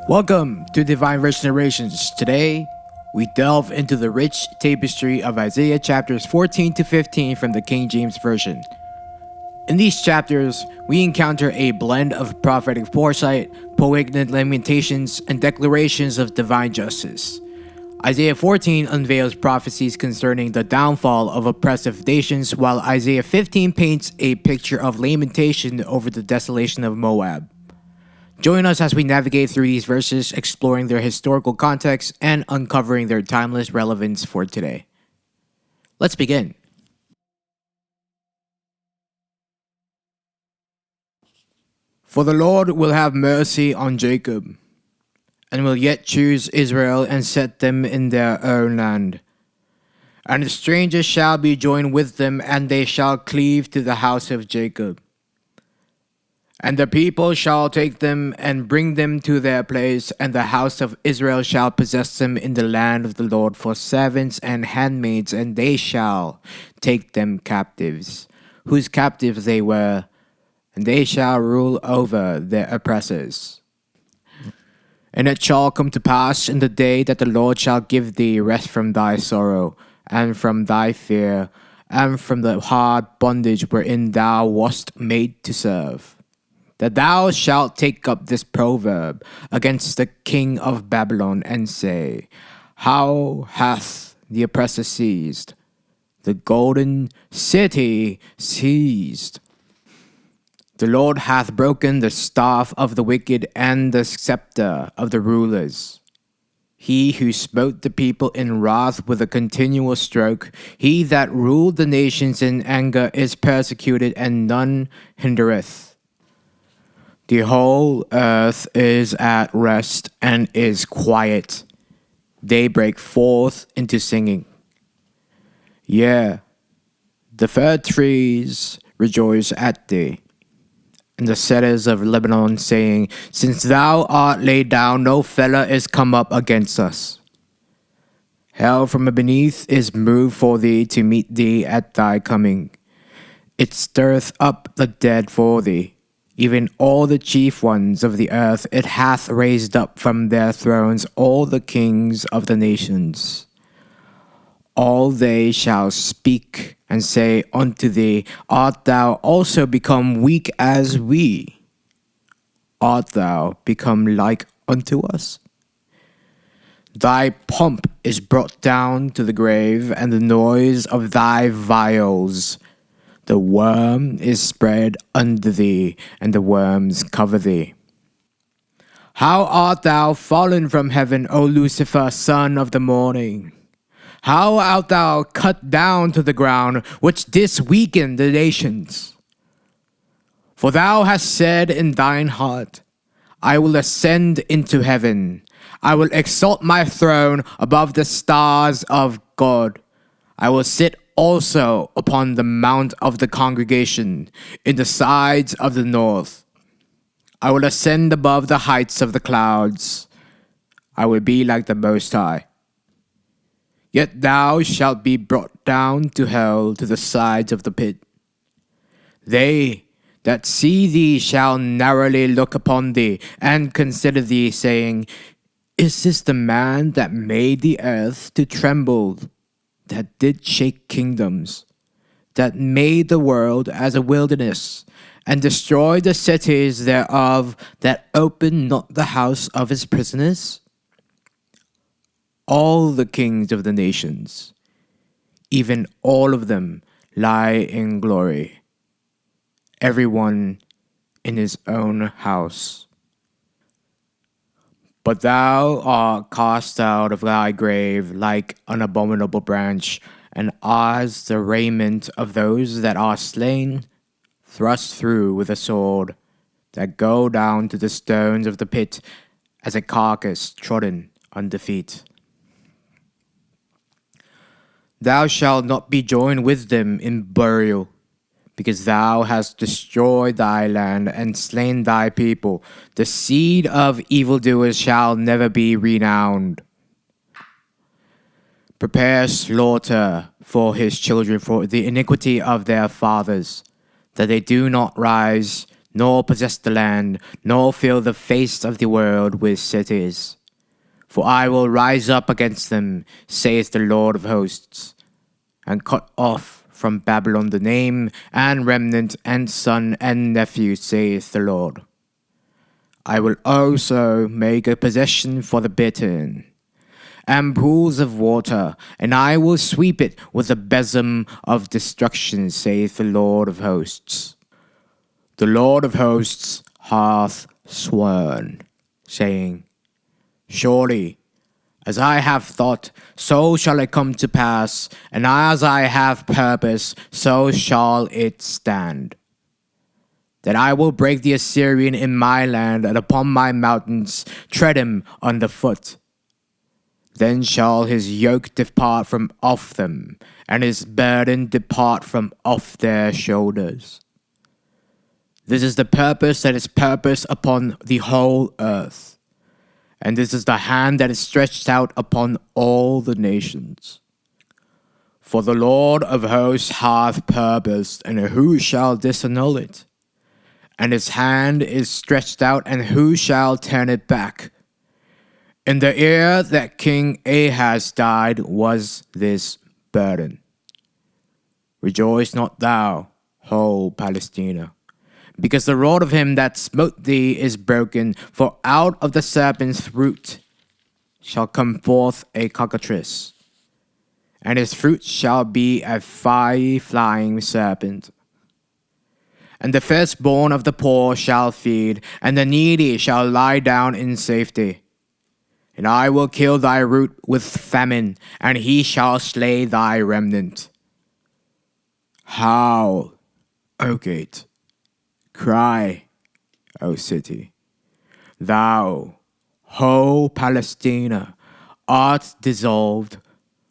Welcome to DivineVerse Narrations. Today, we delve into the rich tapestry of Isaiah chapters 14 to 15 from the King James Version. In these chapters, we encounter a blend of prophetic foresight, poignant lamentations, and declarations of divine justice. Isaiah 14 unveils prophecies concerning the downfall of oppressive nations, while Isaiah 15 paints a picture of lamentation over the desolation of Moab. Join us as we navigate through these verses, exploring their historical context and uncovering their timeless relevance for today. Let's begin. For the Lord will have mercy on Jacob, and will yet choose Israel and set them in their own land. And the strangers shall be joined with them, and they shall cleave to the house of Jacob. And the people shall take them and bring them to their place, and the house of Israel shall possess them in the land of the Lord for servants and handmaids, and they shall take them captives, whose captives they were, and they shall rule over their oppressors. And it shall come to pass in the day that the Lord shall give thee rest from thy sorrow, and from thy fear, and from the hard bondage wherein thou wast made to serve, that thou shalt take up this proverb against the king of Babylon, and say, How hath the oppressor seized, the golden city seized? The Lord hath broken the staff of the wicked and the scepter of the rulers. He who smote the people in wrath with a continual stroke, he that ruled the nations in anger is persecuted, and none hindereth. The whole earth is at rest and is quiet. They break forth into singing. Yea, the fir trees rejoice at thee, and the cedars of Lebanon, saying, Since thou art laid down, no feller is come up against us. Hell from beneath is moved for thee to meet thee at thy coming. It stirreth up the dead for thee. Even all the chief ones of the earth it hath raised up from their thrones, all the kings of the nations. All they shall speak and say unto thee, Art thou also become weak as we? Art thou become like unto us? Thy pomp is brought down to the grave, and the noise of thy viols. The worm is spread under thee, and the worms cover thee. How art thou fallen from heaven, O Lucifer, son of the morning? How art thou cut down to the ground, which didst weaken the nations? For thou hast said in thine heart, I will ascend into heaven. I will exalt my throne above the stars of God. I will sit also upon the mount of the congregation, in the sides of the north. I will ascend above the heights of the clouds. I will be like the Most High. Yet thou shalt be brought down to hell, to the sides of the pit. They that see thee shall narrowly look upon thee, and consider thee, saying, Is this the man that made the earth to tremble, that did shake kingdoms, that made the world as a wilderness, and destroyed the cities thereof, that opened not the house of his prisoners? All the kings of the nations, even all of them, lie in glory, every one in his own house. But thou art cast out of thy grave like an abominable branch, and as the raiment of those that are slain, thrust through with a sword, that go down to the stones of the pit, as a carcass trodden under feet. Thou shalt not be joined with them in burial, because thou hast destroyed thy land and slain thy people. The seed of evildoers shall never be renowned. Prepare slaughter for his children, for the iniquity of their fathers, that they do not rise, nor possess the land, nor fill the face of the world with cities. For I will rise up against them, saith the Lord of hosts, and cut off from Babylon the name, and remnant, and son, and nephew, saith the Lord. I will also make a possession for the bittern, and pools of water, and I will sweep it with a besom of destruction, saith the Lord of hosts. The Lord of hosts hath sworn, saying, Surely, as I have thought, so shall it come to pass, and as I have purpose, so shall it stand. That I will break the Assyrian in my land, and upon my mountains tread him under foot. Then shall his yoke depart from off them, and his burden depart from off their shoulders. This is the purpose that is purposed upon the whole earth, and this is the hand that is stretched out upon all the nations. For the Lord of hosts hath purposed, and who shall disannul it? And his hand is stretched out, and who shall turn it back? In the year that King Ahaz died was this burden. Rejoice not thou, whole Palestina, because the rod of him that smote thee is broken, for out of the serpent's root shall come forth a cockatrice, and his fruit shall be a flying serpent. And the firstborn of the poor shall feed, and the needy shall lie down in safety. And I will kill thy root with famine, and he shall slay thy remnant. Howl, O gate, cry, O city. Thou, whole Palestina, art dissolved,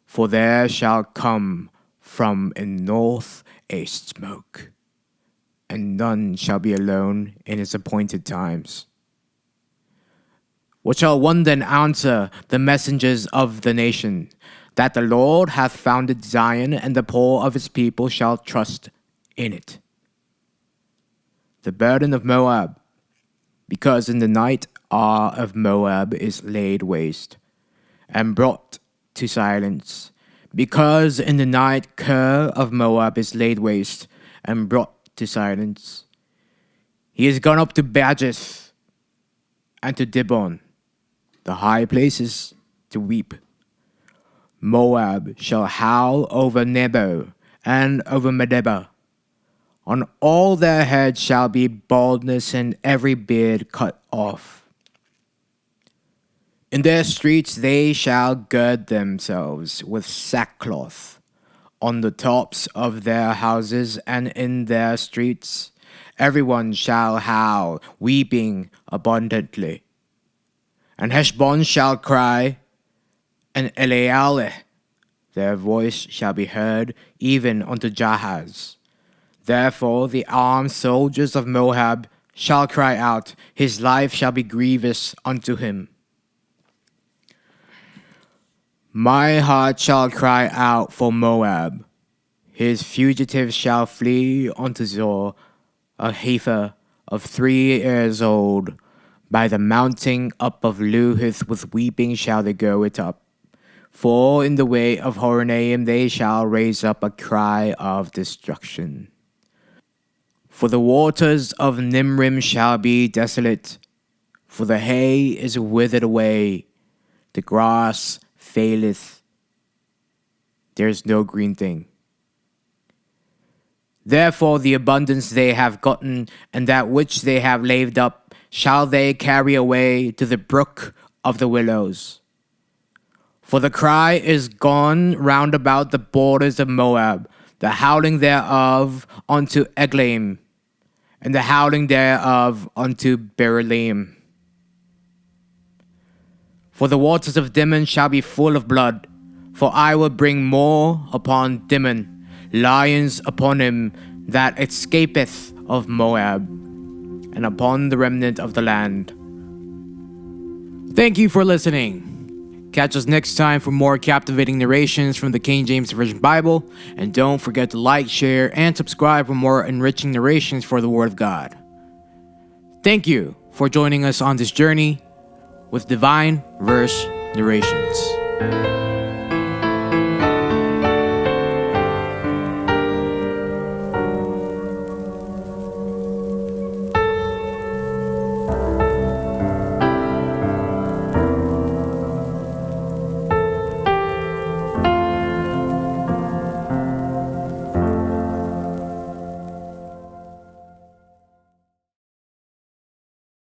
for there shall come from in north a smoke, and none shall be alone in his appointed times. What shall one then answer the messengers of the nation? That the Lord hath founded Zion, and the poor of his people shall trust in it. The burden of Moab, because in the night Ar of Moab is laid waste, and brought to silence. Because in the night Ker of Moab is laid waste, and brought to silence. He is gone up to Bajith, and to Dibon, the high places, to weep. Moab shall howl over Nebo and over Medeba. On all their heads shall be baldness, and every beard cut off. In their streets they shall gird themselves with sackcloth. On the tops of their houses and in their streets, everyone shall howl, weeping abundantly. And Heshbon shall cry, and Elealeh, their voice shall be heard even unto Jahaz. Therefore the armed soldiers of Moab shall cry out, his life shall be grievous unto him. My heart shall cry out for Moab. His fugitives shall flee unto Zor, a heifer of 3 years old. By the mounting up of Luhith with weeping shall they go it up. For in the way of Horonaim they shall raise up a cry of destruction. For the waters of Nimrim shall be desolate, for the hay is withered away, the grass faileth, there is no green thing. Therefore the abundance they have gotten, and that which they have laid up, shall they carry away to the brook of the willows. For the cry is gone round about the borders of Moab, the howling thereof unto Eglaim, and the howling thereof unto Berelaim. For the waters of Dimon shall be full of blood, for I will bring more upon Dimon, lions upon him that escapeth of Moab, and upon the remnant of the land. Thank you for listening. Catch us next time for more captivating narrations from the King James Version Bible, and don't forget to like, share, and subscribe for more enriching narrations for the Word of God. Thank you for joining us on this journey with Divine Verse Narrations.